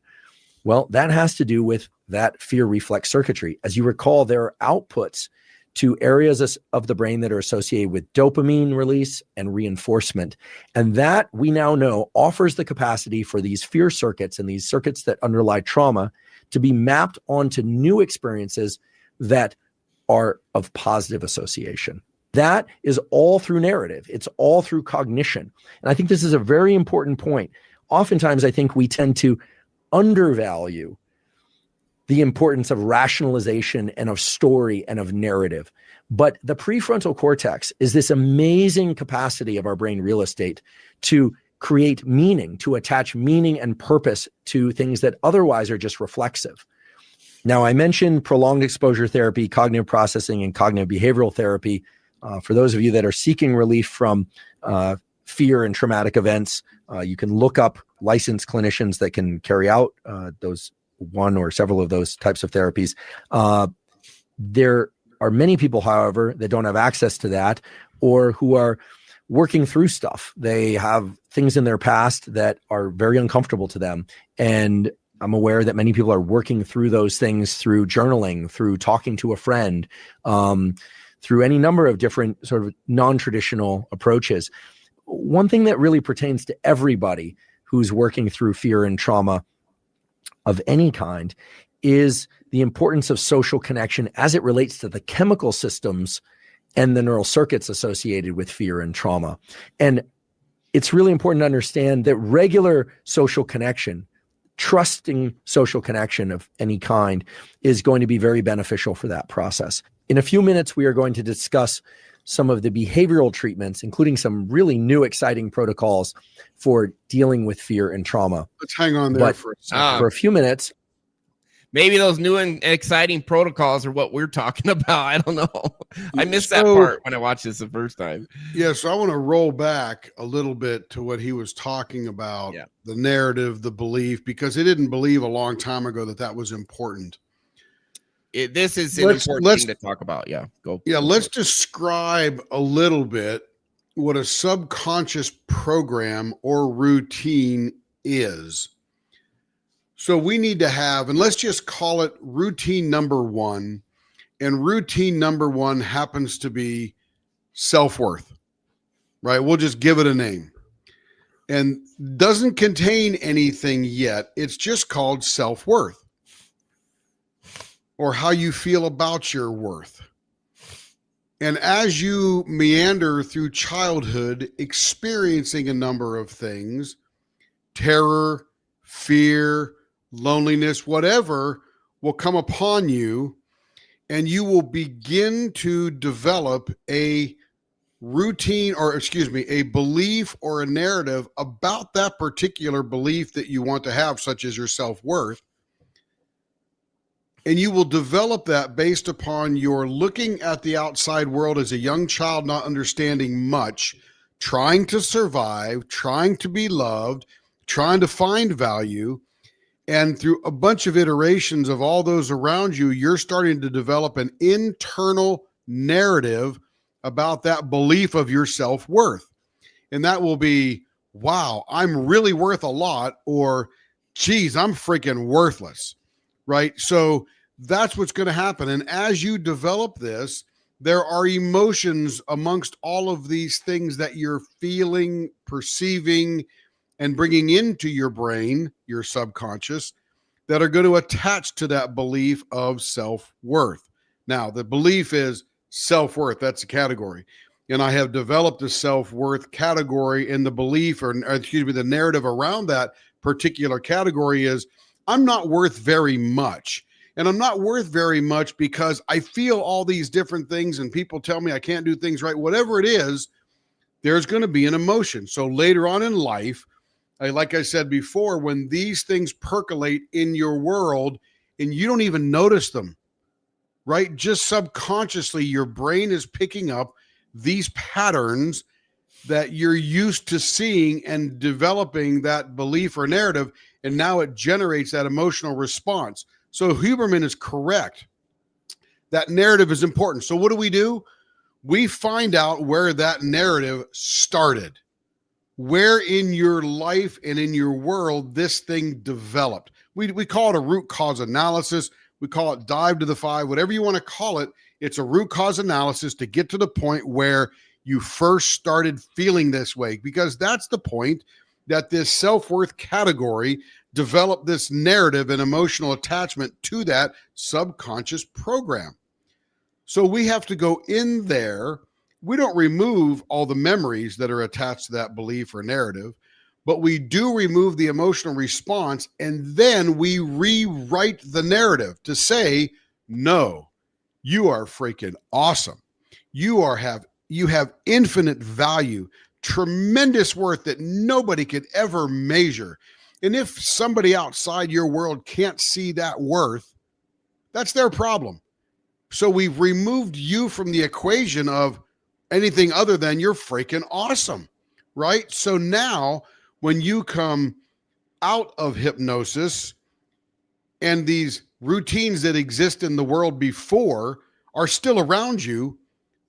Well, that has to do with that fear reflex circuitry. As you recall, there are outputs to areas of the brain that are associated with dopamine release and reinforcement. And that, we now know, offers the capacity for these fear circuits and these circuits that underlie trauma to be mapped onto new experiences that are of positive association. That is all through narrative. It's all through cognition. And I think this is a very important point. Oftentimes, I think we tend to undervalue the importance of rationalization and of story and of narrative. But the prefrontal cortex is this amazing capacity of our brain real estate to create meaning, to attach meaning and purpose to things that otherwise are just reflexive. Now, I mentioned prolonged exposure therapy, cognitive processing, and cognitive behavioral therapy. For those of you that are seeking relief from fear and traumatic events, you can look up licensed clinicians that can carry out those one or several of those types of therapies. There are many people, however, that don't have access to that or who are working through stuff. They have things in their past that are very uncomfortable to them. And I'm aware that many people are working through those things through journaling, through talking to a friend, through any number of different sort of non-traditional approaches. One thing that really pertains to everybody who's working through fear and trauma of any kind is the importance of social connection as it relates to the chemical systems and the neural circuits associated with fear and trauma. And it's really important to understand that regular social connection, trusting social connection of any kind, is going to be very beneficial for that process. In a few minutes, we are going to discuss some of the behavioral treatments, including some really new, exciting protocols for dealing with fear and trauma. Let's hang on there for a second. For a few minutes. Maybe those new and exciting protocols are what we're talking about. I don't know. I missed that part when I watched this the first time. Yeah, so I want to roll back a little bit to what he was talking about, the narrative, the belief, because he didn't believe a long time ago that that was important. This is an important thing to talk about. Yeah, go. Yeah, let's describe a little bit what a subconscious program or routine is. So we need to have, and let's just call it routine number one. And routine number one happens to be self-worth, right? We'll just give it a name. And doesn't contain anything yet. It's just called self-worth, or how you feel about your worth. And as you meander through childhood, experiencing a number of things, terror, fear, loneliness, whatever will come upon you, and you will begin to develop a routine, or a belief or a narrative about that particular belief that you want to have, such as your self-worth. And you will develop that based upon your looking at the outside world as a young child, not understanding much, trying to survive, trying to be loved, trying to find value. And through a bunch of iterations of all those around you, you're starting to develop an internal narrative about that belief of your self-worth. And that will be, wow, I'm really worth a lot, or geez, I'm freaking worthless, right? So that's what's going to happen. And as you develop this, there are emotions amongst all of these things that you're feeling, perceiving, and bringing into your brain, your subconscious, that are going to attach to that belief of self-worth. Now, the belief is self-worth. That's a category. And I have developed a self-worth category, and the belief, or the narrative around that particular category is, I'm not worth very much. And I'm not worth very much because I feel all these different things and people tell me I can't do things right. Whatever it is, there's going to be an emotion. So later on in life, like I said before, when these things percolate in your world and you don't even notice them, right? Just subconsciously, your brain is picking up these patterns that you're used to seeing and developing that belief or narrative. And now it generates that emotional response. So Huberman is correct. That narrative is important. So what do? We find out where that narrative started, where in your life and in your world this thing developed. We call it a root cause analysis. We call it dive to the five, whatever you want to call it. It's a root cause analysis to get to the point where you first started feeling this way, because that's the point that this self-worth category developed this narrative and emotional attachment to that subconscious program. So we have to go in there. We don't remove all the memories that are attached to that belief or narrative, but we do remove the emotional response, and then we rewrite the narrative to say, no, you are freaking awesome. You have infinite value, tremendous worth that nobody could ever measure. And if somebody outside your world can't see that worth, that's their problem. So we've removed you from the equation of anything other than you're freaking awesome, right? So now when you come out of hypnosis and these routines that exist in the world before are still around you,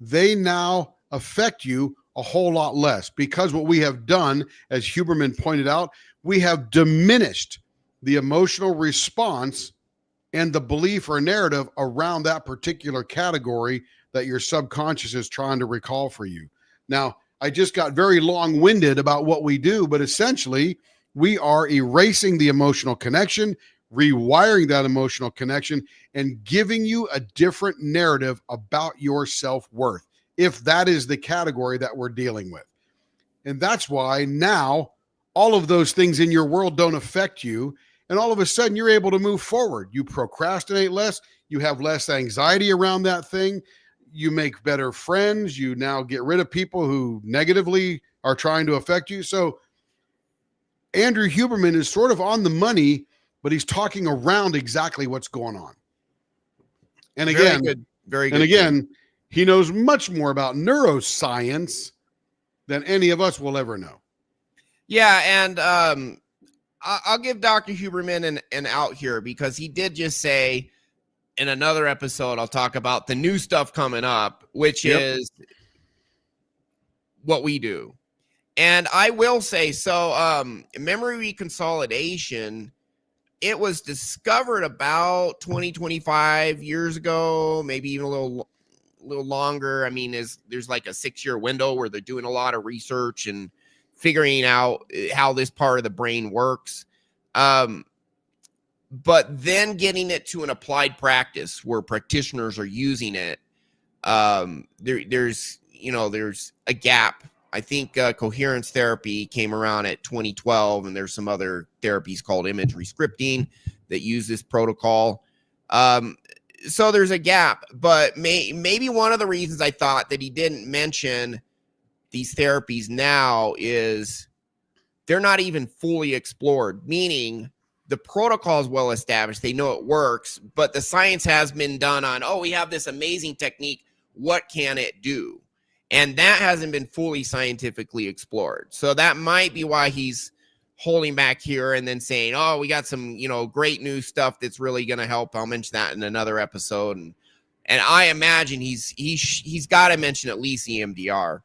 they now affect you a whole lot less, because what we have done, as Huberman pointed out, we have diminished the emotional response and the belief or narrative around that particular category that your subconscious is trying to recall for you. Now, I just got very long-winded about what we do, but essentially we are erasing the emotional connection, rewiring that emotional connection, and giving you a different narrative about your self-worth, if that is the category that we're dealing with. And that's why now all of those things in your world don't affect you. And all of a sudden you're able to move forward. You procrastinate less. You have less anxiety around that thing. You make better friends. You now get rid of people who negatively are trying to affect you. So Andrew Huberman is sort of on the money, but he's talking around exactly what's going on. And again, very good. And again, he knows much more about neuroscience than any of us will ever know. Yeah, and I'll give Dr. Huberman an out here, because he did just say in another episode, I'll talk about the new stuff coming up, which is what we do. And I will say, so memory reconsolidation, it was discovered about 20, 25 years ago, maybe even a little longer. I mean, there's like a 6-year window where they're doing a lot of research and figuring out how this part of the brain works. But then getting it to an applied practice where practitioners are using it, there's a gap. I think coherence therapy came around at 2012, and there's some other therapies called image rescripting that use this protocol. So there's a gap, but maybe one of the reasons I thought that he didn't mention these therapies now is they're not even fully explored, meaning the protocol is well established. They know it works, but the science has been done on, we have this amazing technique. What can it do? And that hasn't been fully scientifically explored. So that might be why he's holding back here and then saying, we got some, great new stuff that's really going to help. I'll mention that in another episode. And I imagine he's got to mention at least EMDR.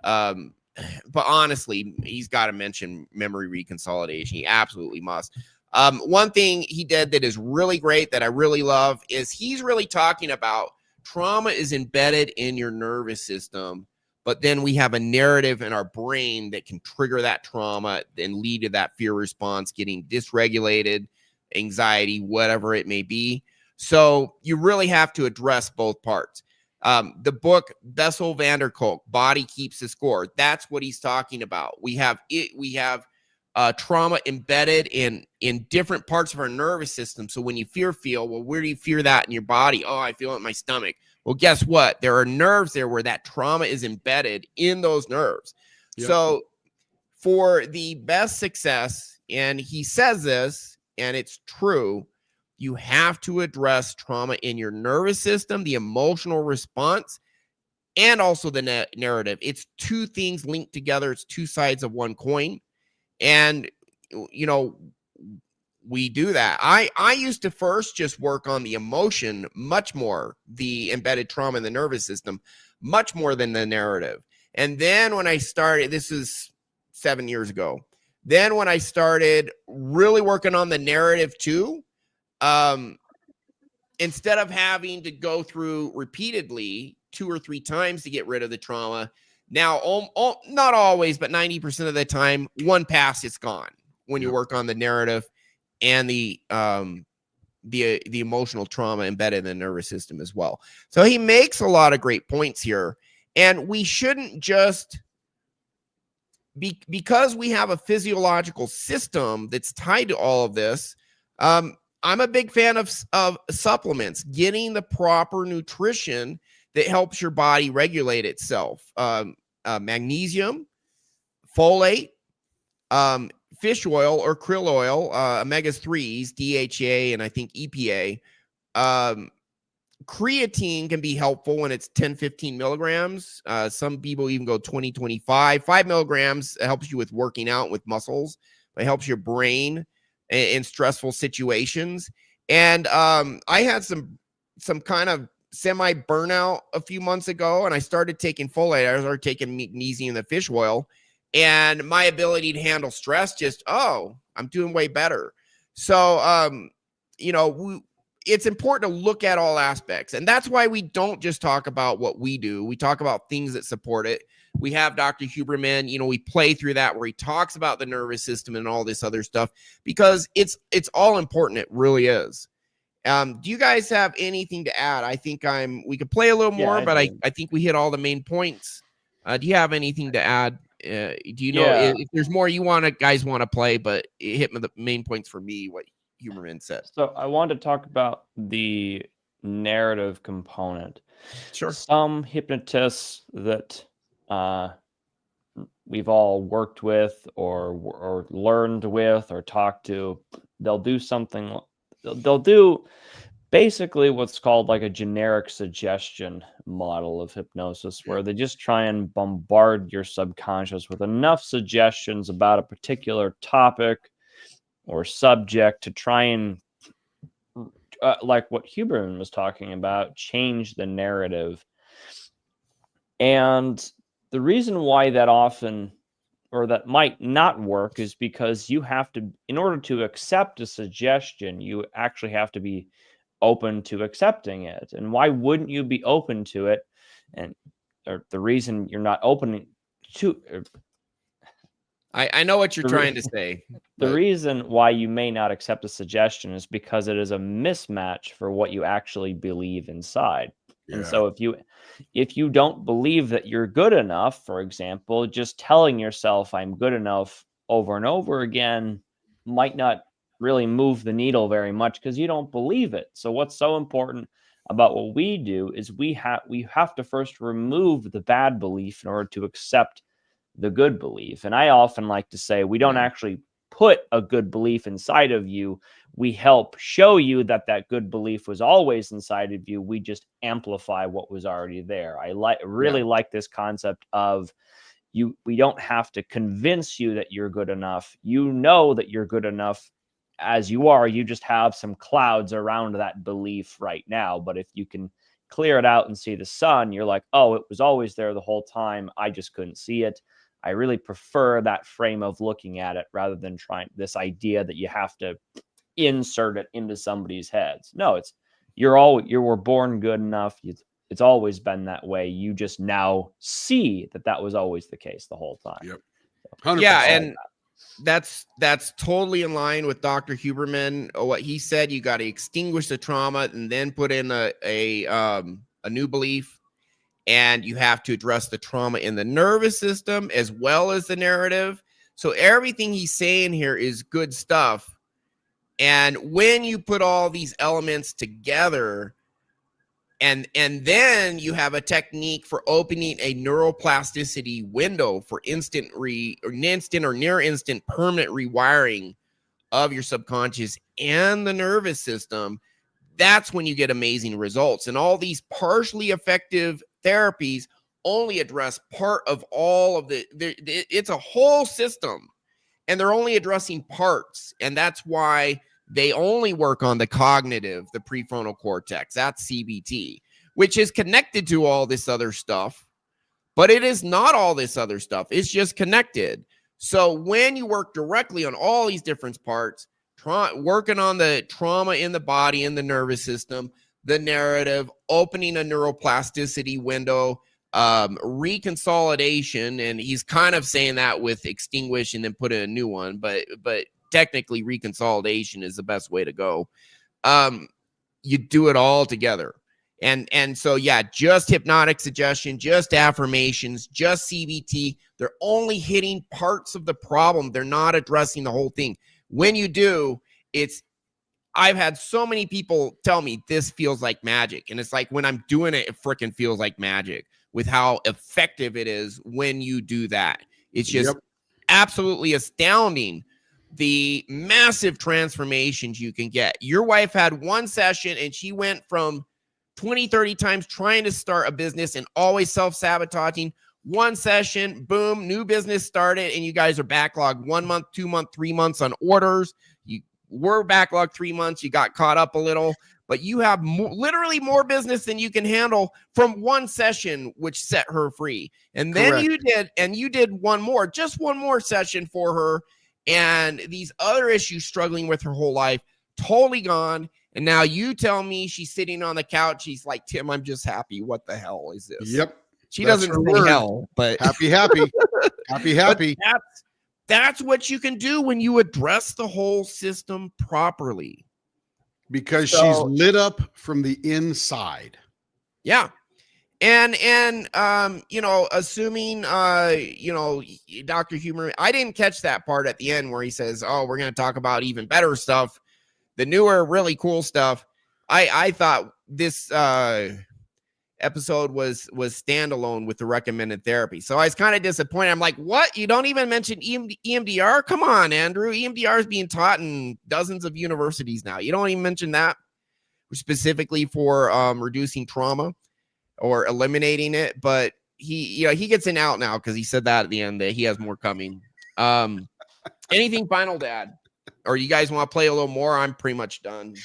But honestly, he's got to mention memory reconsolidation. He absolutely must. One thing he did that is really great that I really love is he's really talking about trauma is embedded in your nervous system, but then we have a narrative in our brain that can trigger that trauma and lead to that fear response, getting dysregulated, anxiety, whatever it may be. So you really have to address both parts. The book Bessel van der Kolk, Body Keeps the Score. That's what he's talking about. We have trauma embedded in different parts of our nervous system. So when you feel, well, where do you fear that in your body? I feel it in my stomach. Well, guess what? There are nerves there where that trauma is embedded in those nerves. Yep. So for the best success, and he says this, and it's true, You have to address trauma in your nervous system, the emotional response, and also the narrative. It's two things linked together. It's two sides of one coin. And, you know, we do that. I used to first just work on the emotion much more, the embedded trauma in the nervous system, much more than the narrative. And then when I started, this is 7 years ago, then when I started really working on the narrative too, instead of having to go through repeatedly 2 or 3 times to get rid of the trauma, now not always, but 90% of the time, one pass, it's gone when you work on the narrative and the emotional trauma embedded in the nervous system as well. So he makes a lot of great points here, and we shouldn't just because we have a physiological system that's tied to all of this. I'm a big fan of supplements, getting the proper nutrition that helps your body regulate itself. Magnesium, folate, fish oil or krill oil, omega-3s, DHA, and I think EPA. Creatine can be helpful when it's 10, 15 milligrams. Some people even go 20, 25. 5 milligrams helps you with working out with muscles. It helps your brain in stressful situations. And I had some kind of semi-burnout a few months ago, and I started taking folate. I started taking magnesium and the fish oil. And my ability to handle stress I'm doing way better. So, it's important to look at all aspects. And that's why we don't just talk about what we do. We talk about things that support it. We have Dr. Huberman, we play through that where he talks about the nervous system and all this other stuff because it's all important. It really is. Do you guys have anything to add? I think we could play a little more, but I think we hit all the main points. Do you have anything to add? Do you know if there's more you guys want to play, but it hit the main points for me, what Huberman said. So I wanted to talk about the narrative component. Sure. Some hypnotists that we've all worked with or learned with or talked to, they'll do something. They'll do basically what's called like a generic suggestion model of hypnosis, where they just try and bombard your subconscious with enough suggestions about a particular topic or subject to try and, like what Huberman was talking about, change the narrative. And the reason why that often, or that might not work, is because you have to, in order to accept a suggestion, you actually have to be open to accepting it. And why wouldn't you be open to it? Or the reason you're not open to, I know what you're trying to say. The reason why you may not accept a suggestion is because it is a mismatch for what you actually believe inside. Yeah. And so if you don't believe that you're good enough, for example, just telling yourself I'm good enough over and over again might not really move the needle very much because you don't believe it. So what's so important about what we do is we have to first remove the bad belief in order to accept the good belief. And I often like to say we don't actually put a good belief inside of you. We help show you that good belief was always inside of you. We just amplify what was already there. I really like this concept of we don't have to convince you that you're good enough. You know that you're good enough as you are. You just have some clouds around that belief right now. But if you can clear it out and see the sun, you're like, oh, it was always there the whole time. I just couldn't see it. I really prefer that frame of looking at it rather than trying this idea that you have to insert it into somebody's heads. No, you were born good enough. It's always been that way. You just now see that was always the case the whole time. Yep. 100%. Yeah, and that's totally in line with Dr. Huberman. What he said, you got to extinguish the trauma and then put in a new belief. And you have to address the trauma in the nervous system as well as the narrative. So everything he's saying here is good stuff. And when you put all these elements together, and then you have a technique for opening a neuroplasticity window for instant or near instant permanent rewiring of your subconscious and the nervous system, that's when you get amazing results. And all these partially effective therapies only address part of all of it's a whole system, and they're only addressing parts. And that's why they only work on the cognitive, the prefrontal cortex. That's CBT, which is connected to all this other stuff, but it is not all this other stuff. It's just connected. So when you work directly on all these different parts, working on the trauma in the body and the nervous system, the narrative, opening a neuroplasticity window, reconsolidation, and he's kind of saying that with extinguish and then put in a new one, but technically reconsolidation is the best way to go. You do it all together. And so, yeah, just hypnotic suggestion, just affirmations, just CBT. They're only hitting parts of the problem. They're not addressing the whole thing. When you do, I've had so many people tell me this feels like magic. And it's like, when I'm doing it, it freaking feels like magic with how effective it is when you do that. It's just absolutely astounding, the massive transformations you can get. Your wife had one session and she went from 20, 30 times trying to start a business and always self-sabotaging. One session, boom, new business started, and you guys are backlogged 1 month, 2 month, 3 months on orders. You were backlogged 3 months. You got caught up a little, but you have literally more business than you can handle from one session, which set her free. And then you did one more session for her, and these other issues struggling with her whole life, totally gone. And now you tell me she's sitting on the couch. She's like, Tim, I'm just happy. What the hell is this? Yep. She doesn't say hell, but happy. Happy. That's what you can do when you address the whole system properly. Because she's lit up from the inside. Yeah. And assuming, Dr. Huberman, I didn't catch that part at the end where he says, oh, we're going to talk about even better stuff, the newer, really cool stuff. I thought this episode was standalone with the recommended therapy. So I was kind of disappointed. I'm like, what? You don't even mention EMDR? Come on, Andrew. EMDR is being taught in dozens of universities now. You don't even mention that specifically for reducing trauma or eliminating it. But he gets an out now because he said that at the end that he has more coming. Anything final to add? Or you guys want to play a little more? I'm pretty much done.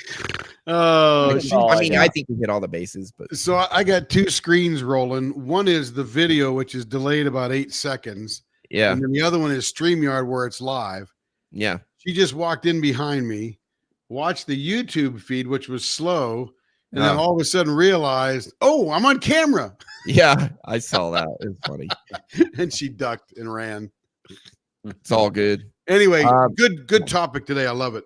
Oh, I think we hit all the bases. But so I got two screens rolling. One is the video, which is delayed about 8 seconds. Yeah. And then the other one is StreamYard, where it's live. Yeah. She just walked in behind me, watched the YouTube feed, which was slow, and then all of a sudden realized, oh, I'm on camera. Yeah, I saw that. It's funny. And she ducked and ran. It's all good. Anyway, good topic today. I love it.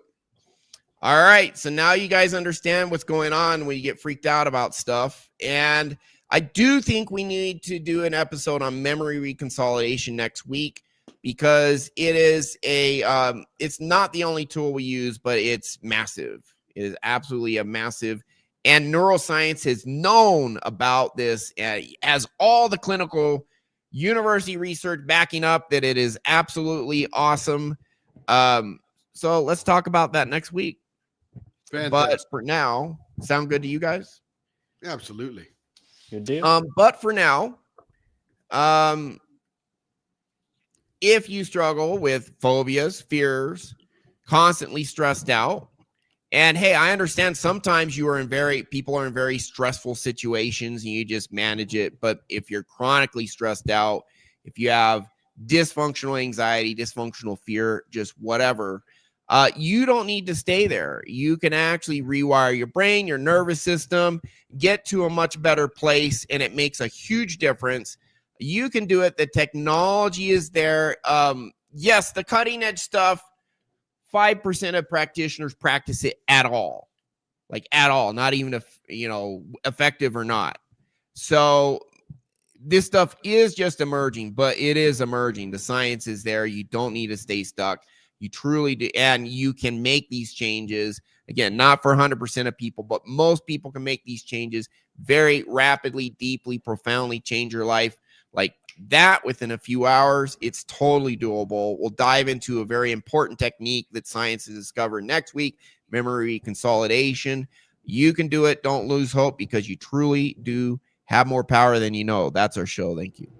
All right. So now you guys understand what's going on when you get freaked out about stuff. And I do think we need to do an episode on memory reconsolidation next week, because it is it's not the only tool we use, but it's massive. It is absolutely a massive, and neuroscience has known about this as all the clinical university research backing up that it is absolutely awesome. So let's talk about that next week. Fantastic. But for now, sound good to you guys? Absolutely. Good deal. But for now, if you struggle with phobias, fears, constantly stressed out, and hey, I understand sometimes people are in very stressful situations and you just manage it. But if you're chronically stressed out, if you have dysfunctional anxiety, dysfunctional fear, just whatever, you don't need to stay there. You can actually rewire your brain, your nervous system, get to a much better place, and it makes a huge difference. You can do it. The technology is there. Yes, the cutting edge stuff, 5% of practitioners practice it at all, not even if, effective or not. So this stuff is just emerging, but it is emerging. The science is there. You don't need to stay stuck. You truly do. And you can make these changes. Again, not for 100% of people, but most people can make these changes very rapidly, deeply, profoundly change your life. like that within a few hours. It's totally doable. We'll dive into a very important technique that science has discovered next week, memory consolidation. You can do it. Don't lose hope, because you truly do have more power than you know. That's our show. Thank you.